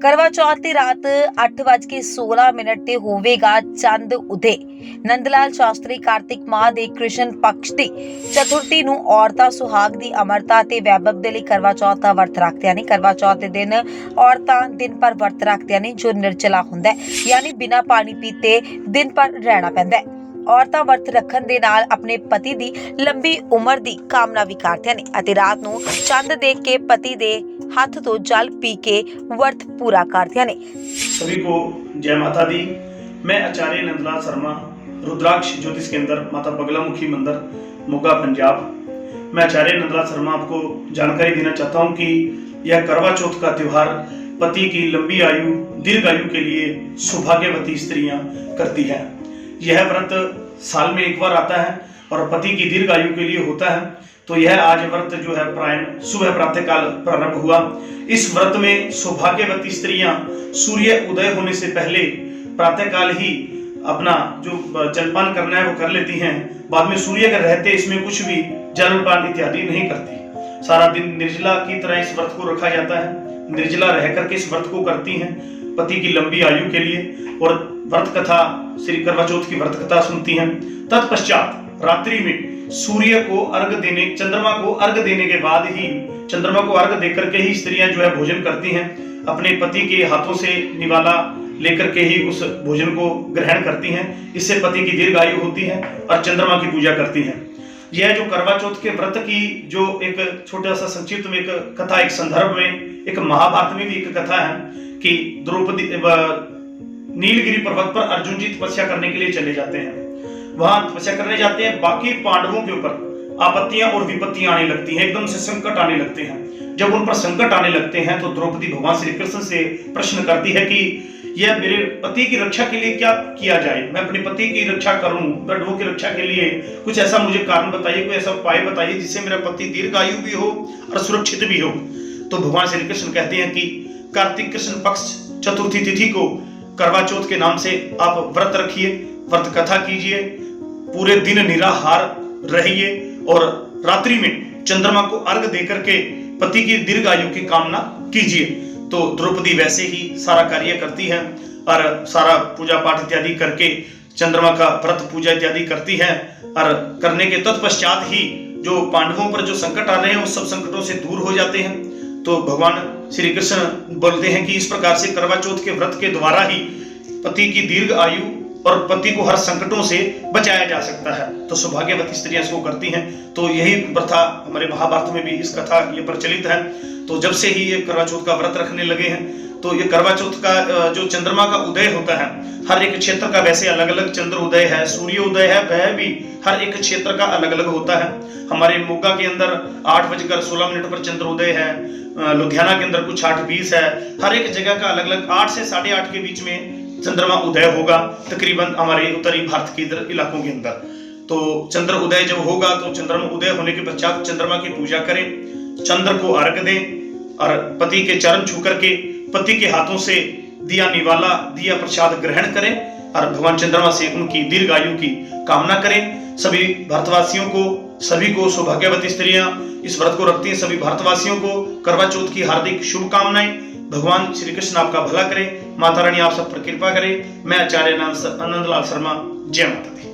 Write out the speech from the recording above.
करवा चौथ की रात 8:16 ते होवेगा चंद उदय। नंदलाल शास्त्री कार्तिक माह दे कृष्ण पक्ष की चतुर्थी नूं औरतां सुहाग दी अमरता ते वैभव दे लई करवा चौथ दा वर्त रखदियां ने। करवा चौथ दे दिन औरतां दिन भर वर्त रखदियां ने जो निर्जला हुंदा है, यानी बिना पानी पीते दिन भर रहना पैंदा है। औरतां वर्त रखन दे नाल अपने पति दी लंबी उम्र दी कामना भी करदियां ने अते रात नूं चंद देख के पति दे हाथ तो जल पी के वर्त पूरा करदियां ने। सभी को जय माता दी। मैं आचार्य नंदलाल शर्मा, रुद्राक्ष ज्योतिष केंद्र माता बगलामुखी मंदिर, मोगा, पंजाब। मैं आचार्य नंदलाल शर्मा आपको जानकारी देना चाहता हूं कि यह करवा चौथ का त्योहार पति की लंबी आयु, दीर्घ आयु के लिए सौभाग्यवती स्त्रियां करती हैं। यह व्रत साल में एक बार आता है और पति की दीर्घ आयु के लिए होता है। तो यह आज व्रत जो है प्रायण सुबह प्रातःकाल प्रारंभ हुआ। इस व्रत में सौभाग्यवती स्त्रियां सूर्य उदय होने से पहले प्रातःकाल ही अपना जो जलपान करना है वो कर लेती हैं। बाद में सूर्य के रहते इसमें कुछ भी जलपान इत्यादि नहीं करती। सारा दिन निर्जला की तरह इस व्रत को रखा जाता है। निर्जला रह करके इस व्रत को करती हैं पति की लंबी आयु के लिए। और व्रत कथा, श्री करवा चौथ की व्रत कथा सुनती हैं। तत्पश्चात रात्रि में सूर्य को अर्घ देने, चंद्रमा को अर्घ देने के बाद ही, चंद्रमा को अर्घ देकर के ही स्त्रियां जो है भोजन करती हैं। अपने पति के हाथों से निवाला लेकर के ही उस भोजन को ग्रहण करती हैं। इससे पति की दीर्घ आयु होती है और चंद्रमा की पूजा करती हैं। यह जो करवा चौथ के व्रत की जो एक छोटा सा संक्षिप्त में एक कथा, एक संदर्भ में, एक महाभारत में भी एक कथा है कि द्रौपदी नीलगिरी पर्वत पर अर्जुन जी तपस्या करने के लिए चले जाते हैं। वहां तपस्या करने जाते हैं, बाकी पांडवों के ऊपर आपत्तियां और विपत्तियां आने लगती हैं, एकदम से संकट आने लगते हैं। जब उन पर संकट आने लगते हैं तो द्रौपदी भगवान श्री कृष्ण से प्रश्न करती है कि यह मेरे पति की रक्षा के लिए क्या किया जाए, मैं अपने पति की रक्षा करूं, गढ़वों की रक्षा के लिए कुछ ऐसा मुझे कारण बताइए, कोई ऐसा उपाय बताइए जिससे मेरा पति दीर्घायु भी हो और सुरक्षित भी हो। तो भगवान श्री कृष्ण कहते हैं कि कार्तिक कृष्ण पक्ष चतुर्थी तिथि को करवा चौथ के नाम से आप व्रत रखिए, व्रत कथा कीजिए, पूरे दिन निराहार रहिए और रात्रि में चंद्रमा को अर्घ देकर के पति की दीर्घ आयु की कामना कीजिए। तो द्रौपदी वैसे ही सारा कार्य करती है और सारा पूजा पाठ इत्यादि करके चंद्रमा का व्रत पूजा इत्यादि करती है। और करने के तत्पश्चात ही जो पांडवों पर जो संकट आ रहे हैं उस सब संकटों से दूर हो जाते हैं। तो भगवान श्री कृष्ण बोलते हैं कि इस प्रकार से करवा चौथ के व्रत के द्वारा ही पति की दीर्घ आयु और पति को हर संकटों से बचाया जा सकता है। तो सौभाग्यवती स्त्रियां इसको करती हैं। तो यही प्रथा हमारे महाभारत में भी इस कथा ये प्रचलित है। तो जब से ही ये करवा चौथ का व्रत रखने लगे हैं, तो ये करवा चौथ का जो चंद्रमा का उदय होता है, हर एक क्षेत्र का वैसे अलग अलग चंद्र उदय है, सूर्य उदय है, वह भी हर एक क्षेत्र का अलग अलग होता है। हमारे मोगा के अंदर 8:16 पर चंद्र उदय है, लुधियाना के अंदर कुछ 8:20 है। हर एक जगह का अलग अलग 8 से 8:30 के बीच में चंद्रमा उदय होगा तकरीबन हमारे उत्तरी भारत के इलाकों के अंदर। तो चंद्र उदय जब होगा तो चंद्रमा उदय होने के पश्चात चंद्रमा की पूजा करें, चंद्र को अर्घ दें और पति के चरण छू करके पति के हाथों से दिया निवाला, दिया प्रसाद ग्रहण करें और भगवान चंद्रमा से उनकी दीर्घ आयु की कामना करें। सभी भारतवासियों को, सभी को, सौभाग्यवती स्त्रियां इस व्रत को रखती हैं, सभी भारतवासियों को करवा चौथ की हार्दिक शुभकामनाएं। भगवान श्री कृष्ण आपका भला करे, माता रानी आप सब पर कृपा करे। मैं आचार्य नंदलाल शर्मा, जय माता दी।